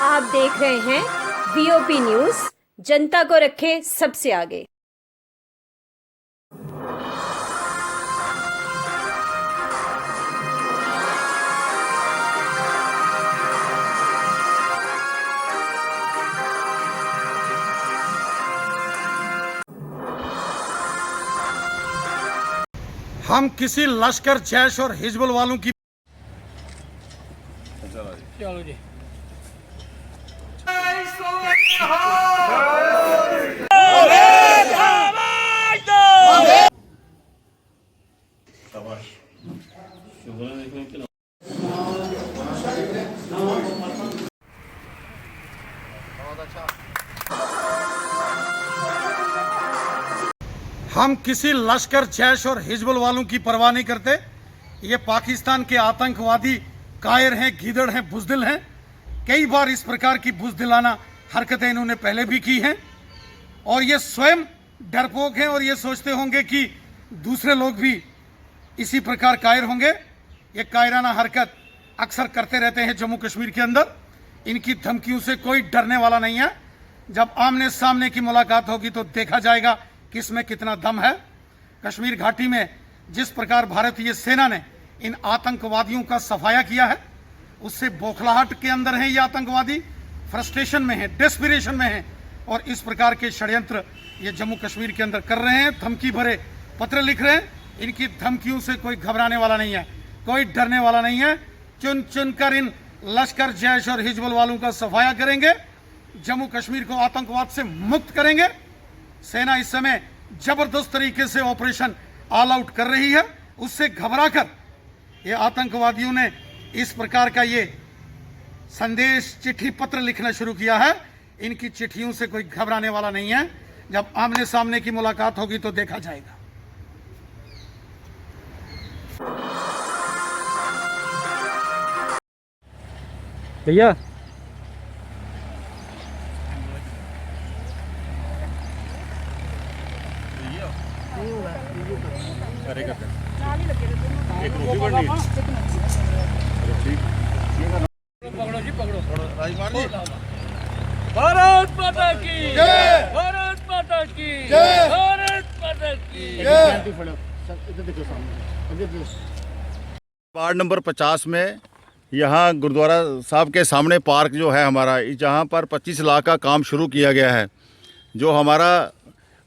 आप देख रहे हैं वीओपी न्यूज, जनता को रखे सबसे आगे। हम किसी लश्कर, जैश और हिजबुल वालों की चलो जी। हम किसी लश्कर, जैश और हिजबुल वालों की परवाह नहीं करते। ये पाकिस्तान के आतंकवादी कायर हैं, गीदड़ हैं, बुज़दिल हैं। कई बार इस प्रकार की बुज़दिलाना हरकतें इन्होंने पहले भी की हैं और ये स्वयं डरपोक हैं और ये सोचते होंगे कि दूसरे लोग भी इसी प्रकार कायर होंगे। ये कायराना हरकत अक्सर करते रहते हैं जम्मू कश्मीर के अंदर। इनकी धमकियों से कोई डरने वाला नहीं है। जब आमने सामने की मुलाकात होगी तो देखा जाएगा किसमें कितना दम है। कश्मीर घाटी में जिस प्रकार भारतीय सेना ने इन आतंकवादियों का सफाया किया है, उससे बौखलाहट के अंदर हैं ये आतंकवादी, फ्रस्ट्रेशन में हैं, डेस्पिरेशन में हैं और इस प्रकार के षड्यंत्र ये जम्मू कश्मीर के अंदर कर रहे हैं। धमकी भरे पत्र लिख रहे हैं। इनकी धमकियों से कोई घबराने वाला नहीं है, कोई डरने वाला नहीं है। चुन चुन कर इन लश्कर, जैश और हिजबुल वालों का सफाया करेंगे, जम्मू कश्मीर को आतंकवाद से मुक्त करेंगे। सेना इस समय जबरदस्त तरीके से ऑपरेशन ऑल आउट कर रही है। उससे घबराकर ये आतंकवादियों ने इस प्रकार का ये संदेश, चिट्ठी पत्र लिखना शुरू किया है। इनकी चिट्ठियों से कोई घबराने वाला नहीं है। जब आमने सामने की मुलाकात होगी तो देखा जाएगा। भैया पकड़ो जी, पकड़ो। भारत माता की जय, भारत माता की जय, भारत माता की जय। वार्ड नंबर 50 में यहाँ गुरुद्वारा साहब के सामने पार्क जो है हमारा, जहाँ पर 25 लाख का काम शुरू किया गया है। जो हमारा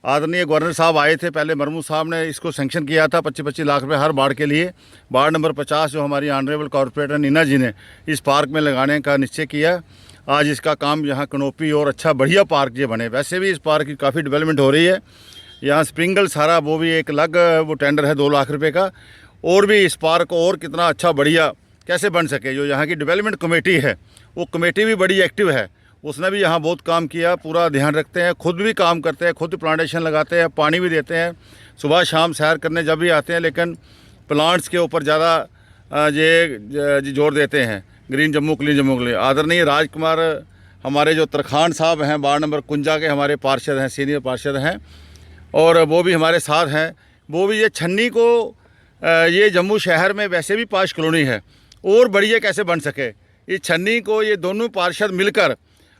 आदरणीय गवर्नर साहब आए थे, पहले मरमू साहब ने इसको सैंक्शन किया था 25-25 लाख रुपए हर वार्ड के लिए। वार्ड नंबर 50 जो हमारी ऑनरेबल कॉर्पोरेटर नीना जी ने इस पार्क में लगाने का निश्चय किया। आज इसका काम यहाँ कनोपी और अच्छा बढ़िया पार्क ये बने। वैसे भी इस पार्क की काफ़ी डेवलपमेंट हो रही है। यहाँ स्प्रिंगल सारा वो भी एक अलग वो टेंडर है 2 लाख रुपये का। और भी इस पार्क को और कितना अच्छा बढ़िया कैसे बन सके, जो यहाँ की डेवलपमेंट कमेटी है वो कमेटी भी बड़ी एक्टिव है। उसने भी यहाँ बहुत काम किया, पूरा ध्यान रखते हैं, खुद भी काम करते हैं, खुद प्लांटेशन लगाते हैं, पानी भी देते हैं, सुबह शाम सैर करने जब भी आते हैं। लेकिन प्लांट्स के ऊपर ज़्यादा ये जोर देते हैं, ग्रीन जम्मू क्लीन जम्मू के लिए। आदरणीय राजकुमार हमारे जो तरखान साहब हैं, वार्ड नंबर 51 के हमारे पार्षद हैं, सीनियर पार्षद हैं, और वो भी हमारे साथ हैं। वो भी ये छन्नी को ये जम्मू शहर में वैसे भी 5 कॉलोनी है और बढ़िया कैसे बन सके, इस छन्नी को ये दोनों पार्षद मिलकर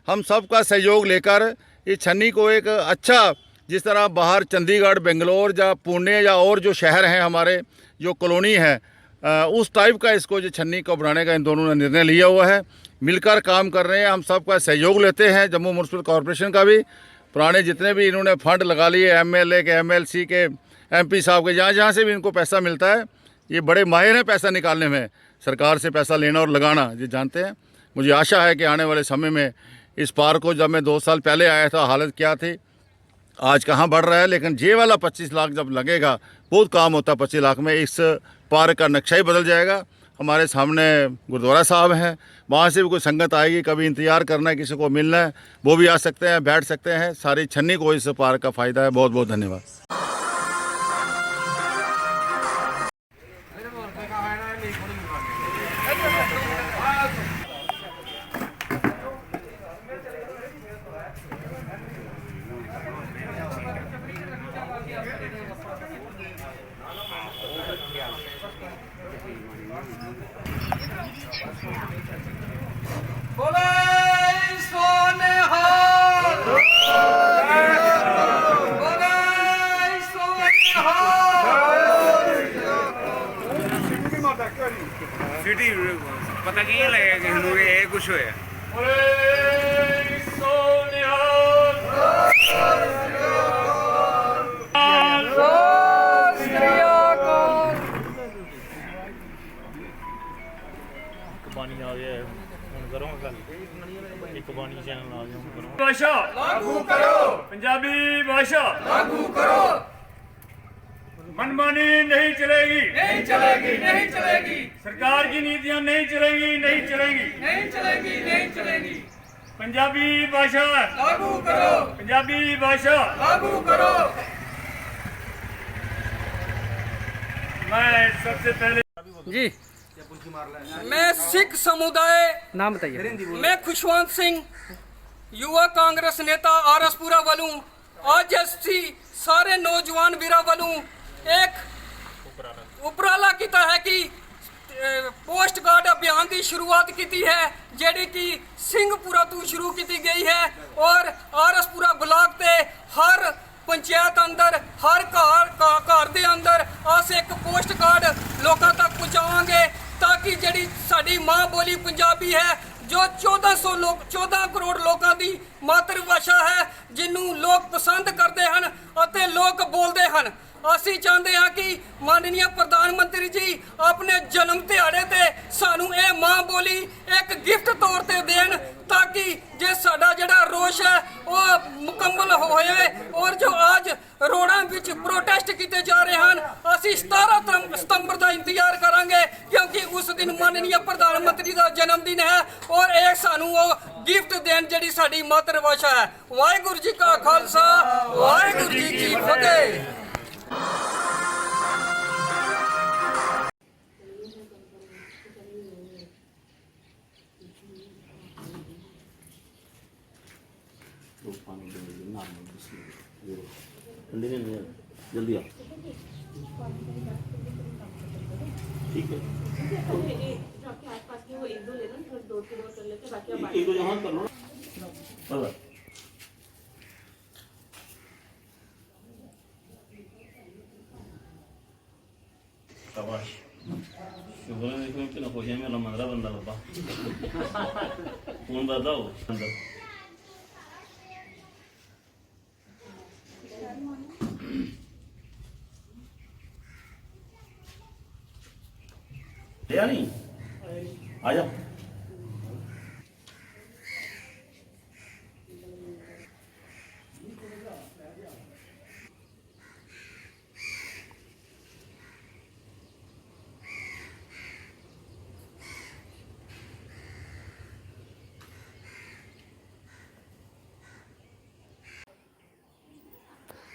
हम सब का सहयोग लेकर इस छन्नी को एक अच्छा, जिस तरह बाहर चंडीगढ़, बेंगलोर या पुणे या और जो शहर हैं हमारे जो कॉलोनी है, उस टाइप का इसको जो छन्नी को बनाने का इन दोनों ने निर्णय लिया हुआ है। मिलकर काम कर रहे हैं, हम सब का सहयोग लेते हैं। जम्मू म्यूनसिपल कॉरपोरेशन का भी पुराने जितने भी इन्होंने फंड लगा लिए, एमएलए के, एमएलसी के, एमपी साहब के, जहाँ जहाँ से भी इनको पैसा मिलता है, ये बड़े माहिर हैं पैसा निकालने में, सरकार से पैसा लेना और लगाना ये जानते हैं। मुझे आशा है कि आने वाले समय में इस पार्क को, जब मैं 2 साल पहले आया था हालत क्या थी, आज कहाँ बढ़ रहा है। लेकिन ये वाला 25 लाख जब लगेगा, बहुत काम होता है 25 लाख में, इस पार्क का नक्शा ही बदल जाएगा। हमारे सामने गुरुद्वारा साहब हैं, वहाँ से भी कोई संगत आएगी, कभी इंतज़ार करना है, किसी को मिलना है, वो भी आ सकते हैं, बैठ सकते हैं। सारी छन्नी को इस पार्क का फ़ायदा है। बहुत बहुत धन्यवाद। बोले सिटी पता कि'यां लगेगा कि हनू ये कुछ होया? ਬਾਣੀ ਆ ਗਿਆ ਹੁਣ ਕਰੋਗੇ ਗੱਲ ਇੱਕ ਬਾਣੀ ਚੈਨਲ ਆ ਗਿਆ ਹੁਣ ਕਰੋ भाषा लागू करो, पंजाबी भाषा लागू करो। मनमानी नहीं चलेगी, नहीं चलेगी, नहीं चलेगी। सरकार की नीतियां नहीं चलेगी, नहीं चलेगी, नहीं चलेगी, नहीं चलेगी। पंजाबी भाषा लागू करो, पंजाबी भाषा लागू करो। मैं सबसे पहले जी मैं सिख समुदाय नाम बताइए। मैं खुशवंत सिंह युवा कांग्रेस नेता आरएसपुरा वालों आज ਅਸੀਂ ਸਾਰੇ ਨੌਜਵਾਨ ਵੀਰਾਂ ਵੱਲੋਂ ਇੱਕ ਉਪਰਾਲਾ ਕੀਤਾ ਹੈ ਕਿ ਪੋਸਟ ਕਾਰਡ ਅਭਿਆਨ ਦੀ ਸ਼ੁਰੂਆਤ ਕੀਤੀ ਹੈ ਜਿਹੜੀ ਕਿ ਸਿੰਘਪੁਰਾ ਤੋਂ ਸ਼ੁਰੂ ਕੀਤੀ ਗਈ ਹੈ ਔਰ ਆਰਐਸਪੁਰਾ ਬਲਾਕ ਤੇ ਹਰ ਪੰਚਾਇਤ ਅੰਦਰ ਹਰ ਘਰ ਦੇ ਅੰਦਰ ਅਸੀਂ ਇੱਕ ਪੋਸਟ ਕਾਰਡ ਲੋਕਾਂ ਤੱਕ ਪਹੁੰਚਾਵਾਂਗੇ ਤਾਂ ਕਿ ਜਿਹੜੀ ਸਾਡੀ ਮਾਂ ਬੋਲੀ ਪੰਜਾਬੀ ਹੈ ਜੋ 14 ਕਰੋੜ ਲੋਕਾਂ ਦੀ ਮਾਤਰ ਭਾਸ਼ਾ ਹੈ ਜਿਹਨੂੰ ਲੋਕ ਪਸੰਦ ਕਰਦੇ ਹਨ ਅਤੇ ਲੋਕ ਬੋਲਦੇ ਹਨ। ਅਸੀਂ ਚਾਹੁੰਦੇ ਹਾਂ ਕਿ ਮਾਨਨੀय ਪ੍ਰਧਾਨ ਮੰਤਰੀ ਜੀ ਆਪਣੇ ਜਨਮ ਦਿਹਾੜੇ ਤੇ ਸਾਨੂੰ ਇਹ ਮਾਂ ਬੋਲੀ ਇੱਕ ਗਿਫਟ ਤੌਰ ਤੇ ਦੇਣ ਤਾਂ ਕਿ ਜੇ ਸਾਡਾ ਜਿਹੜਾ ਰੋਸ਼ ਹੈ ਉਹ ਮੁਕੰਮਲ ਹੋਏ ਔਰ ਜੋ ਅੱਜ ਰੋਡਾਂ ਵਿੱਚ ਪ੍ਰੋਟੈਸਟ ਕੀਤੇ ਜਾ ਰਹੇ ਹਨ ਅਸੀਂ 17 ਸਤੰਬਰ ਦਾ ਇੰਤਜ਼ਾਰ ਕਰਾਂਗੇ ਕਿਉਂਕਿ ਉਸ ਦਿਨ ਮਾਨਨੀय ਪ੍ਰਧਾਨ ਮੰਤਰੀ ਦਾ ਜਨਮ ਦਿਨ ਹੈ ਔਰ ਇਹ ਸਾਨੂੰ ਉਹ ਗਿਫਟ ਦੇਣ ਜਿਹੜੀ ਸਾਡੀ ਮਾਤਰ ਭਾਸ਼ਾ ਹੈ। ਵਾਹਿਗੁਰੂ ਜੀ ਕਾ ਖਾਲਸਾ ਵਾਹਿਗੁਰੂ ਜੀ ਕੀ ਫਤਿਹ। जल्दी आओ ठीक है एक दो यहाँ कर लो ना शाबाश शुक्र है देखो इतना खुश है मेरा मंगरा बंदा लब्बा कौन बताओ अंदर या नहीं आ जा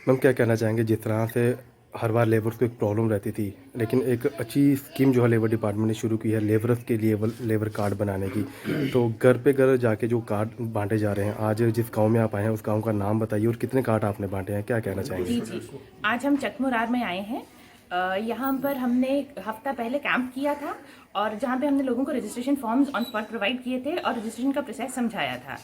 मैम क्या कहना चाहेंगे जिस तरह से हर बार लेबर्स को एक प्रॉब्लम रहती थी लेकिन एक अच्छी स्कीम जो है लेबर डिपार्टमेंट ने शुरू की है लेबर्स के लिए लेबर कार्ड बनाने की तो घर पे घर जाके जो कार्ड बांटे जा रहे हैं आज जिस गांव में आप आए हैं उस गांव का नाम बताइए और कितने कार्ड आपने बांटे हैं क्या कहना चाहेंगे? जी आज हम चकमुरार में आए हैं। यहाँ पर हमने एक हफ्ता पहले कैंप किया था और जहाँ पे हमने लोगों को registration forms on spot provide किए थे और रजिस्ट्रेशन का प्रोसेस समझाया था।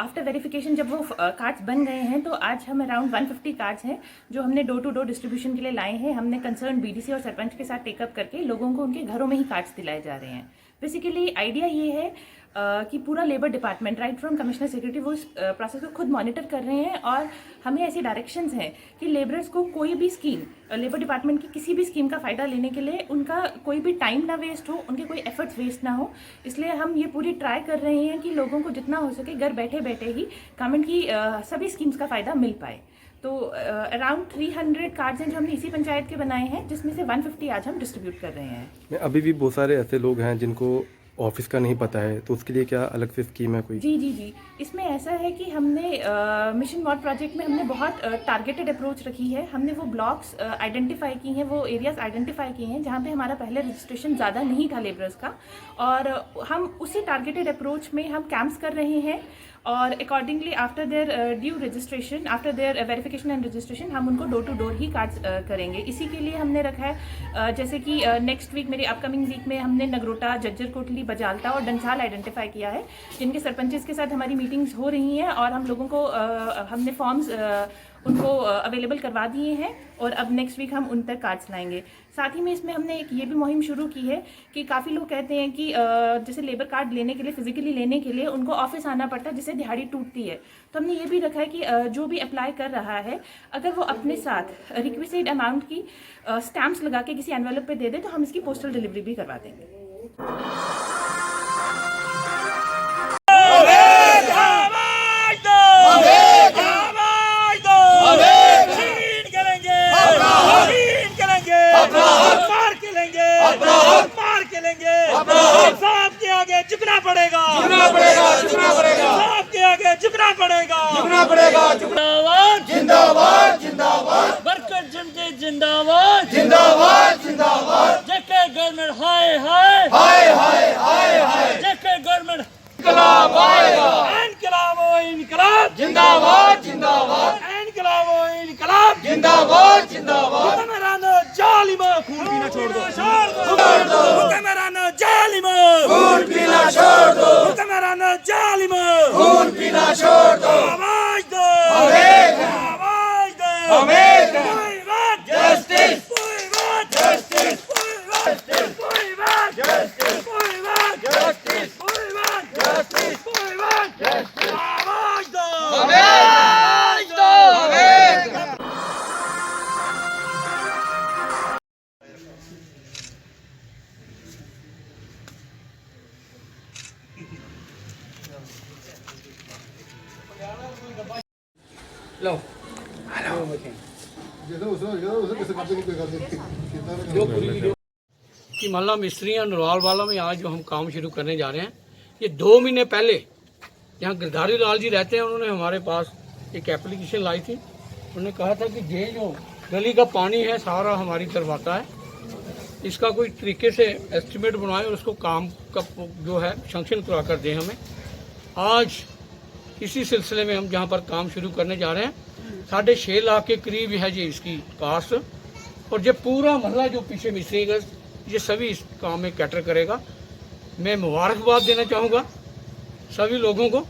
आफ्टर वेरिफिकेशन जब वो कार्ड्स बन गए हैं तो आज हम अराउंड 150 कार्ड्स हैं जो हमने डोर टू डोर डिस्ट्रीब्यूशन के लिए लाए हैं। हमने कंसर्न बीडीसी और सरपंच के साथ टेकअप करके लोगों को उनके घरों में ही कार्ड्स दिलाए जा रहे हैं। बेसिकली आइडिया ये है कि पूरा labour department right from commissioner secretary वो इस प्रोसेस को खुद मॉनिटर कर रहे हैं और हमें ऐसी डायरेक्शंस हैं कि लेबरर्स को कोई भी स्कीम लेबर डिपार्टमेंट की किसी भी स्कीम का फ़ायदा लेने के लिए उनका कोई भी टाइम ना वेस्ट हो, उनके कोई एफर्ट्स वेस्ट ना हो। इसलिए हम ये पूरी ट्राई कर रहे हैं कि लोगों को जितना हो सके घर बैठे बैठे ही गवर्नमेंट की सभी स्कीम्स का फ़ायदा मिल पाए। तो अराउंड 300 कार्ड्स हैं जो हमने इसी पंचायत के बनाए हैं जिसमें से 150 आज हम डिस्ट्रीब्यूट कर रहे हैं। अभी भी बहुत सारे ऐसे लोग हैं जिनको ऑफिस का नहीं पता है तो उसके लिए क्या अलग से स्कीम है कोई? जी इसमें ऐसा है कि हमने मिशन मॉड प्रोजेक्ट में हमने बहुत टारगेटेड अप्रोच रखी है। हमने वो ब्लॉक्स आइडेंटिफाई की हैं, वो एरियाज आइडेंटिफाई किए हैं जहाँ पे हमारा पहले रजिस्ट्रेशन ज़्यादा नहीं था लेबरर्स का और हम उसी टारगेटेड अप्रोच में हम कैंप्स कर रहे हैं और accordingly after their due registration after their verification and registration हम उनको डोर टू डोर ही कार्ड्स करेंगे। इसी के लिए हमने रखा है जैसे कि नेक्स्ट वीक मेरी अपकमिंग वीक में हमने नगरोटा, जज्जर कोटली, स्पेशली बजालता और डंसाल आइडेंटिफाई किया है, जिनके सरपंचेस के साथ हमारी मीटिंग्स हो रही हैं और हम लोगों को हमने फॉर्म्स उनको अवेलेबल करवा दिए हैं और अब नेक्स्ट वीक हम उन तक कार्ड्स लाएंगे। साथ ही में इसमें हमने एक ये भी मुहिम शुरू की है कि काफ़ी लोग कहते हैं कि जैसे लेबर कार्ड लेने के लिए, फिजिकली लेने के लिए उनको ऑफिस आना पड़ता है, जिससे दिहाड़ी टूटती है। तो हमने ये भी रखा है कि जो भी अप्लाई कर रहा है, अगर वो अपने साथ रिक्विजिट अमाउंट की स्टैम्प्स लगा के किसी एनवेलप पे दे दे तो हम इसकी पोस्टल डिलीवरी भी करवा देंगे। झुकना पड़ेगा, झुकना पड़ेगा, झुकना पड़ेगा, आपके आगे झुकना पड़ेगा, झुकना पड़ेगा। जिंदाबाद, जिंदाबाद, जिंदाबाद, वर्कर जनते जिंदाबाद, जिंदाबाद, जिंदाबाद, जेके गवर्नमेंट हाय हाय हाय हाय हाय हाय, जेके गवर्नमेंट इनकलाब आएगा, इनकलाब ओ इनकलाब जिंदाबाद, जिंदाबाद, इनकलाब ओ इनकलाब जिंदाबाद, जिंदाबाद। हुक्मरानो जालिमो खून पीना छोड़ दो, छोड़ दो, हुक्मरानो जालिमो खून पीना छोड़ दो, हुक्मरानो जालिमो खून पीना छोड़ दो। आवाज दो, आवाज दो, आवाज दो, justice, justice, justice, justice, justice, justice, justice, आवाज दो, आवाज दो। लो कि मोहल्ला मिस्त्रियाँ नरवाल वाला में आज जो हम काम शुरू करने जा रहे हैं, ये 2 महीने पहले यहाँ गिरधारी लाल जी रहते हैं, उन्होंने हमारे पास एक एप्लीकेशन लाई थी। उन्होंने कहा था कि ये जो गली का पानी है सारा हमारी तरफ आता है, इसका कोई तरीके से एस्टिमेट बनवाएं और उसको काम का जो है सैंक्शन करा कर दें हमें। आज इसी सिलसिले में हम जहाँ पर काम शुरू करने जा रहे हैं, 6.5 लाख के करीब है जी इसकी कास्ट, और ये पूरा मोहल्ला जो पीछे मिस्त्री का ये सभी इस काम में कैटर करेगा। मैं मुबारकबाद देना चाहूँगा सभी लोगों को,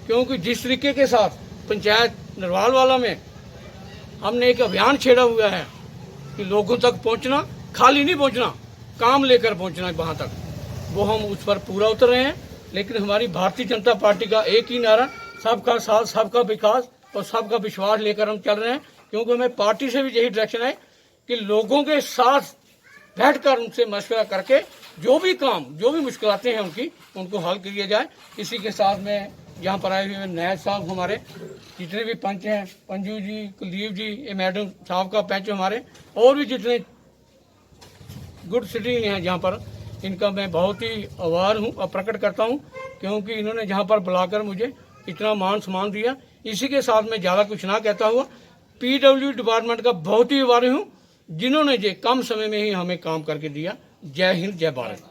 क्योंकि जिस तरीके के साथ पंचायत नरवाल वाला में हमने एक अभियान छेड़ा हुआ है कि लोगों तक पहुँचना, खाली नहीं पहुँचना, काम लेकर पहुँचना वहाँ तक, वो हम उस पर पूरा उतर रहे हैं। लेकिन हमारी भारतीय जनता पार्टी का एक ही नारा, सबका साथ, सबका विकास और सबका विश्वास लेकर हम चल रहे हैं, क्योंकि हमें पार्टी से भी यही डायरेक्शन है कि लोगों के साथ बैठकर उनसे मशवरा करके जो भी काम, जो भी मुश्किलातें हैं उनको हल किया जाए। इसी के साथ में यहाँ पर आए हुए नायब साहब, हमारे जितने भी पंच हैं, पंजू जी, कुलदीप जी, ये मैडम साहब का पंच हमारे, और भी जितने गुड सिटीजन हैं जहाँ पर, इनका मैं बहुत ही आभार हूँ और प्रकट करता हूँ, क्योंकि इन्होंने जहाँ पर बुलाकर मुझे इतना मान सम्मान दिया। इसी के साथ मैं ज़्यादा कुछ ना कहता हुआ PWD डिपार्टमेंट का बहुत ही आभारी हूँ, जिन्होंने ये कम समय में ही हमें काम करके दिया। जय हिंद, जय भारत।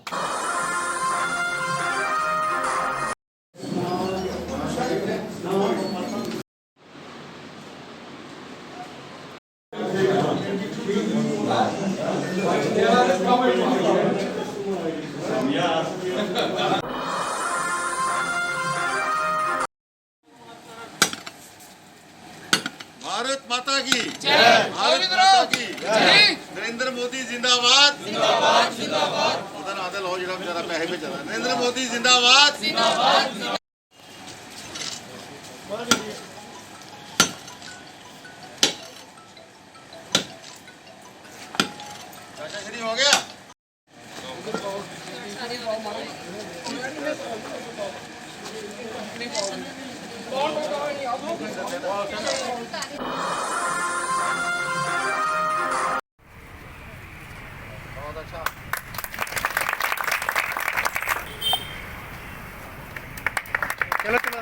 भारत माता की जय, भारत माता की जय, नरेंद्र मोदी जिंदाबाद, जिंदाबाद, जिंदाबाद, उधर आदल हो जरा बेचारा पैसे पे चला, नरेंद्र मोदी जिंदाबाद, जिंदाबाद। चाचा श्री हो गया। बहुत अच्छा। चलो चलो।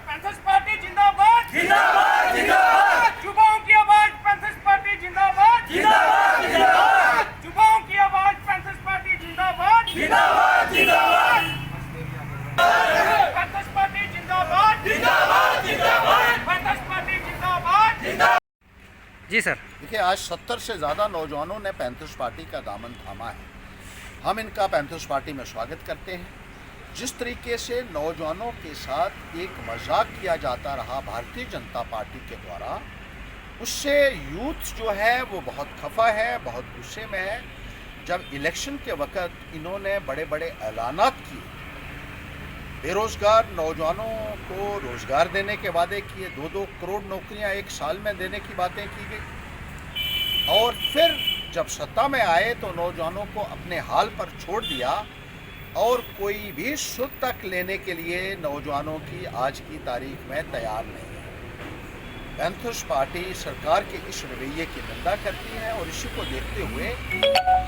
पैंथर्स पार्टी जिंदाबाद जिंदाबाद जिंदाबाद। युवाओं की आवाज पैंथर्स पार्टी जिंदाबाद जिंदाबाद जिंदाबाद। युवाओं की आवाज पैंथर्स पार्टी जिंदाबाद जिंदाबाद जिंदाबाद। पैंथर्स पार्टी जिंदाबाद जिंदाबाद जिंदाबाद। पैंथर्स पार्टी जिंदाबाद जिंदाबाद। जी सर। देखिए, आज 70 से ज़्यादा नौजवानों ने पैंथर्स पार्टी का दामन थामा है। हम इनका पैंथर्स पार्टी में स्वागत करते हैं। जिस तरीके से नौजवानों के साथ एक मजाक किया जाता रहा भारतीय जनता पार्टी के द्वारा, उससे यूथ जो है वो बहुत खफा है, बहुत गुस्से में है। जब इलेक्शन के वक्त इन्होंने बड़े बड़े ऐलानात किए, बेरोजगार नौजवानों को रोजगार देने के वादे किए, 2-2 करोड़ नौकरियां एक साल में देने की बातें की गई, और फिर जब सत्ता में आए तो नौजवानों को अपने हाल पर छोड़ दिया और कोई भी सुध तक लेने के लिए नौजवानों की आज की तारीख में तैयार नहीं है। पैंथर्स पार्टी सरकार के इस रवैये की निंदा करती है और इसी को देखते हुए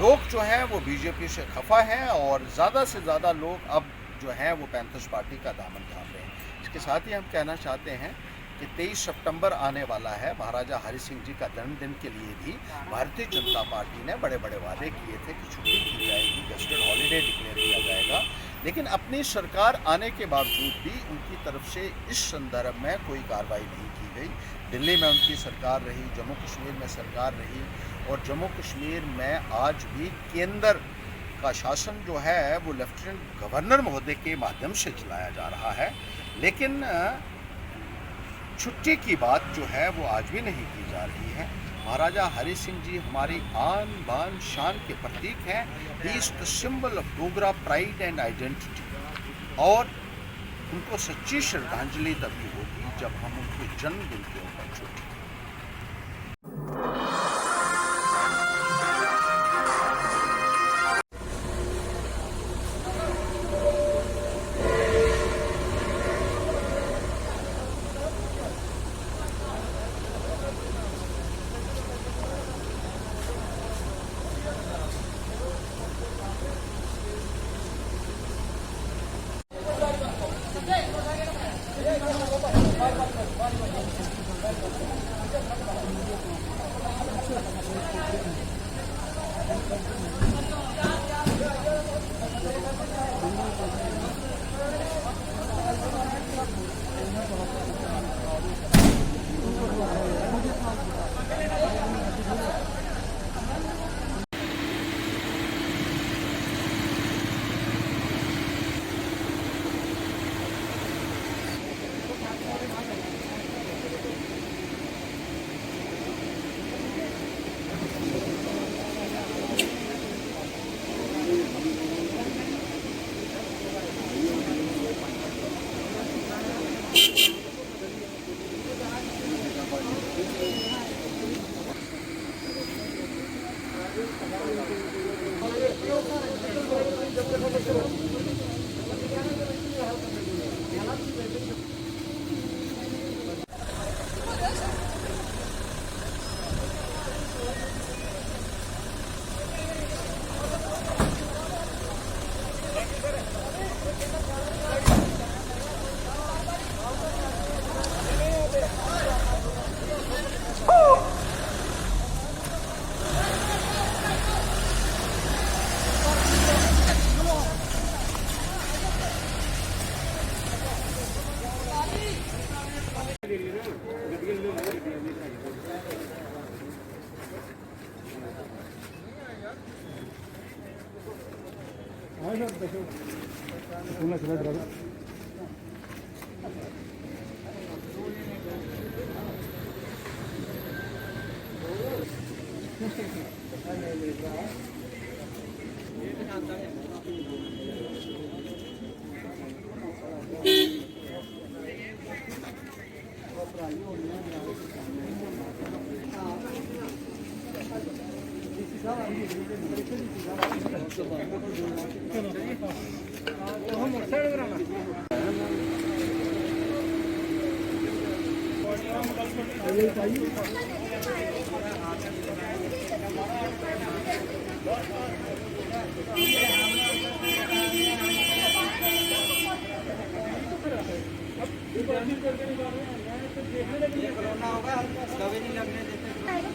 लोग जो है वो बीजेपी से खफा हैं और ज़्यादा से ज़्यादा लोग अब जो है वो पैंथर्स पार्टी का दामन थाम रहे हैं। इसके साथ ही हम कहना चाहते हैं कि 23 सितंबर आने वाला है। महाराजा हरि सिंह जी का जन्मदिन के लिए भी भारतीय जनता पार्टी ने बड़े बड़े वादे किए थे कि छुट्टी की जाएगी, गेस्टेड हॉलीडे डिक्लेयर किया जाएगा, लेकिन अपनी सरकार आने के बावजूद भी उनकी तरफ से इस संदर्भ में कोई कार्रवाई नहीं की गई। दिल्ली में उनकी सरकार रही, जम्मू कश्मीर में सरकार रही, और जम्मू कश्मीर में आज भी केंद्र का शासन जो है वो लेफ्टिनेंट गवर्नर महोदय के माध्यम से चलाया जा रहा है, लेकिन छुट्टी की बात जो है वो आज भी नहीं की जा रही है। महाराजा हरि सिंह जी हमारी आन बान शान के प्रतीक हैं। He is the symbol of Dogra pride and identity, और उनको सच्ची श्रद्धांजलि तभी होगी जब हम उनके जन्मदिन के ऊपर छुट्टी।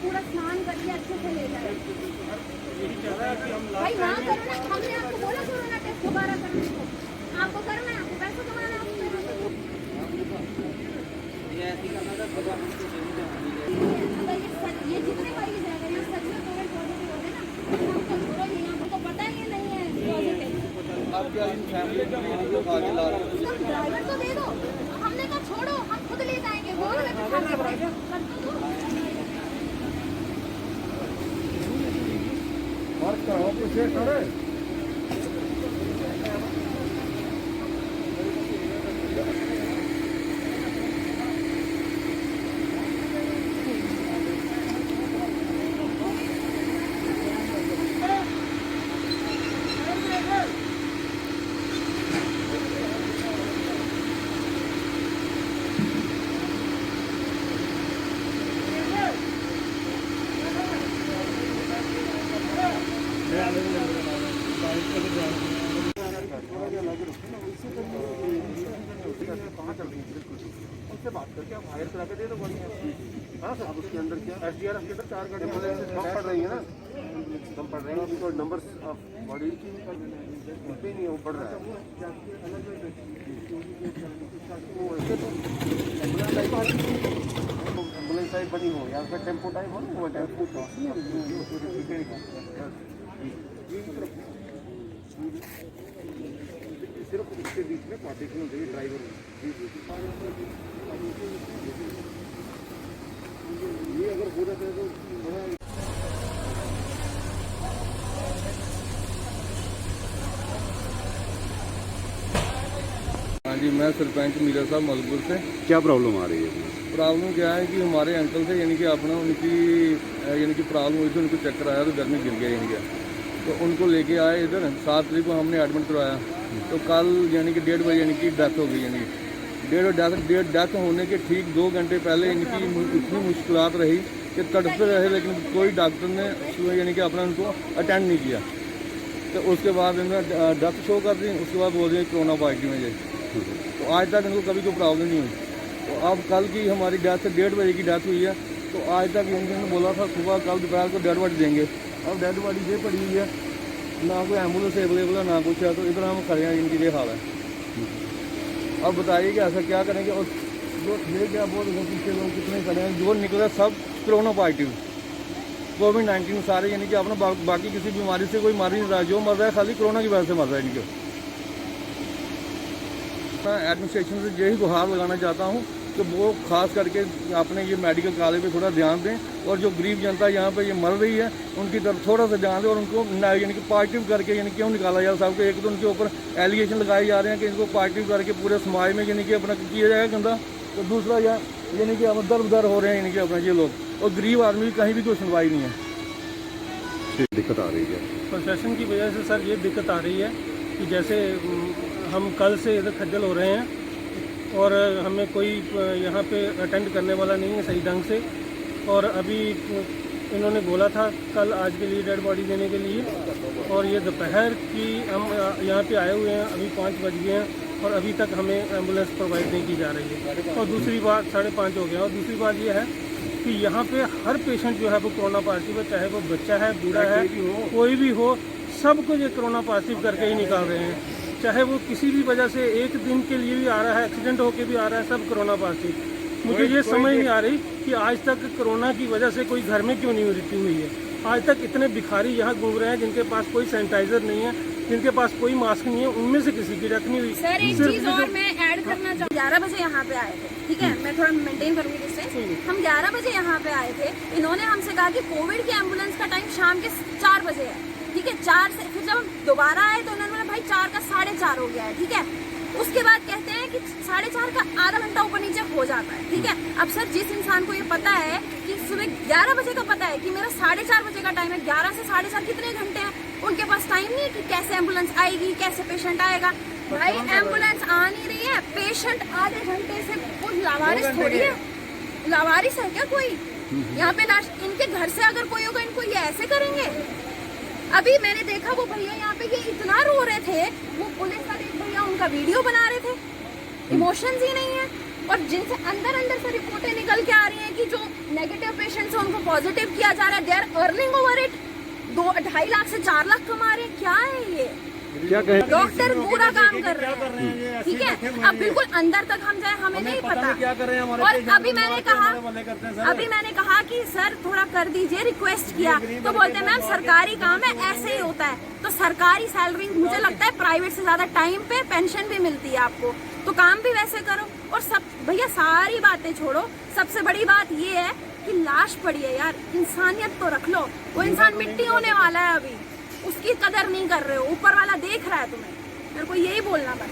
पूरा स्नान करके अच्छे से ले जाए भाई, ना करो ना। हमने आपको बोला कोरोना टेस्ट दोबारा करने को, आपको करना है, आपको पैसा कमाना है, ये जितने मरीज हैं अगर ये सच में कोविड पॉजिटिव होते ना, हमको छोड़ो नहीं, हमको पता ही नहीं है पॉजिटिव। ड्राइवर तो दे दो, हमने कहा छोड़ो, हम खुद ले जाएंगे, वो हमें बिठा के उनसे बात करके आप हायर करा के दे दो गाड़ी। हाँ सर, अब उसके अंदर क्या SDRF के अंदर 4 गाड़ी कम पड़ रही है ना, कम पड़ रही है अभी तो नंबर्स ऑफ बॉडी पे नहीं हो पड़ रहा है। एम्बुलेंस टाइप बनी हो या फिर टेम्पो टाइप हो ना, वो टेम्पो सिर्फ उसके बीच में पार्टीशन हो जाएगी ड्राइवर ये अगर हो जाता है तो बड़ा। हाँ जी, मैं सरपंच मीरा साहब मलकपुर से। क्या प्रॉब्लम आ रही है? प्रॉब्लम क्या है कि हमारे अंकल से यानी कि अपना उनकी यानी कि प्रॉब्लम हुई थी, उनको चक्कर आया तो घर में गिर गया यानी कि, तो उनको लेके आए इधर। 7 तारीख को हमने एडमिट करवाया, तो कल यानी कि 1:30 बजे यानी कि डेथ हो गई। यानी डेथ होने के ठीक 2 घंटे पहले इनकी इतनी मुश्किलात रही कि तड़पते रहे, लेकिन कोई डॉक्टर ने यानी कि अपना उनको अटेंड नहीं किया। तो उसके बाद इन्होंने डेथ शो कर दी, उसके बाद बोल रहे कोरोना पॉजिटिव है ये। तो आज तक इनको कभी कोई प्रॉब्लम नहीं हुई। तो अब कल की हमारी डेथ 1:30 बजे की डेथ हुई है, तो आज तक इन्होंने बोला था सुबह कल दोपहर को डेड बॉडी देंगे। अब डेड बॉडी ये पड़ी हुई है, ना कोई एम्बुलेंस अवेलेबल है ना कुछ है, तो इधर हम खड़े हैं, इनकी ये हाल है। अब बताइए कि ऐसा क्या करेंगे। और जो ये क्या बोल रहे हैं पीछे लोग कितने खड़े हैं, जो निकले सब कोरोना पॉजिटिव, कोविड-19 सारे, यानी कि अपना बाकी किसी बीमारी से कोई मारी नहीं रहा। जो मर रहा है खाली कोरोना की वजह से मर रहा है इनके। एडमिनिस्ट्रेशन से यही गुहार लगाना चाहता हूँ कि वो खास करके अपने ये मेडिकल कॉलेज पे थोड़ा ध्यान दें, और जो गरीब जनता यहाँ पे ये मर रही है उनकी तरफ थोड़ा सा ध्यान दें, और उनको यानी कि पॉजिटिव करके यानी क्यों निकाला जाए सबको। एक तो उनके ऊपर एलिगेशन लगाए जा रहे हैं कि इनको पॉजिटिव करके पूरे समाज में यानी कि अपना किया जाएगा गंदा, तो दूसरा यानी कि अब दर बदर हो रहे हैं यानी कि अपना ये लोग, और गरीब आदमी की कहीं भी कोई सुनवाई नहीं है। दिक्कत आ रही है प्रशासन की वजह से सर, ये दिक्कत आ रही है कि जैसे हम कल से इधर खज्जल हो रहे हैं, और हमें कोई यहाँ पे अटेंड करने वाला नहीं है सही ढंग से। और अभी इन्होंने बोला था कल आज के लिए डेड बॉडी देने के लिए, और ये दोपहर की हम यहाँ पे आए हुए हैं, अभी 5 बज गए हैं, और अभी तक हमें एम्बुलेंस प्रोवाइड नहीं की जा रही है। और दूसरी बात 5:30 हो गया। और दूसरी बात ये है कि यहाँ पे हर पेशेंट जो है वो कोरोना पॉजिटिव है, चाहे वो बच्चा है, बूढ़ा है, कोई भी हो, सबको ये कोरोना पॉजिटिव करके ही निकाल रहे हैं। चाहे वो किसी भी वजह से एक दिन के लिए भी आ रहा है, एक्सीडेंट होके भी आ रहा है, सब कोरोना पॉजिटिव। मुझे ये समझ नहीं आ रही कि आज तक कोरोना की वजह से कोई घर में क्यों नहीं मृत्यु हुई है। आज तक इतने भिखारी यहाँ घूम रहे हैं जिनके पास कोई सैनिटाइजर नहीं है, जिनके पास कोई मास्क नहीं है, उनमें से किसी की डेथ नहीं हुई। सर एक चीज और मैं ऐड करना चाहूँ, 11 बजे यहाँ पे आए थे, ठीक है, मैं थोड़ा मेंटेन करूँगी जिससे। हम 11 बजे यहाँ पे आए थे, इन्होंने हमसे कहा कि कोविड की एम्बुलेंस का टाइम शाम के 4 बजे है, ठीक है। 4 से फिर जब हम दोबारा आए तो उन्होंने बोला भाई 4 का 4:30 हो गया है, ठीक है। उसके बाद कहते हैं कि 4:30 का आधा घंटा ऊपर नीचे हो जाता है, ठीक है। अब सर जिस इंसान को ये पता है कि सुबह 11 बजे का पता है कि मेरा 4:30 बजे का टाइम है, 11 से 4:30 कितने घंटे हैं, उनके पास टाइम नहीं है कि कैसे एम्बुलेंस आएगी, कैसे पेशेंट आएगा। भाई एम्बुलेंस आ नहीं रही है, पेशेंट आधे घंटे से, कोई लावारिस थोड़ी है, लावारिस है क्या कोई यहाँ पे? इनके घर से अगर कोई होगा इनको ये ऐसे करेंगे। अभी मैंने देखा वो भैया यहाँ पे ये इतना रो रहे थे, वो पुलिस वाले भैया उनका वीडियो बना रहे थे, इमोशंस ही नहीं है। और जिनसे अंदर अंदर से रिपोर्टें निकल के आ रही हैं कि जो नेगेटिव पेशेंट्स हैं उनको पॉजिटिव किया जा रहा है, they are earning over it, 2-2.5 lakh से 4 लाख कमा रहे हैं। क्या है ये? क्या कहें? डॉक्टर पूरा काम कर रहे हैं, ठीक है। अब बिल्कुल अंदर तक हम जाए हमें नहीं पता क्या कर रहे हैं हमारे। और अभी मैंने कहा कि सर थोड़ा कर दीजिए, रिक्वेस्ट किया तो बोलते हैं मैम सरकारी काम है, ऐसे ही होता है। तो सरकारी सैलरी मुझे लगता है प्राइवेट से ज्यादा टाइम पे पेंशन भी मिलती है आपको, तो काम भी वैसे करो। और सब भैया सारी बातें छोड़ो, सबसे बड़ी बात ये है कि लाश पड़ी है यार, इंसानियत तो रख लो। वो इंसान मिट्टी होने वाला है, अभी उसकी कदर नहीं कर रहे हो, ऊपर वाला देख रहा है तुम्हें। मेरे को यही बोलना बस।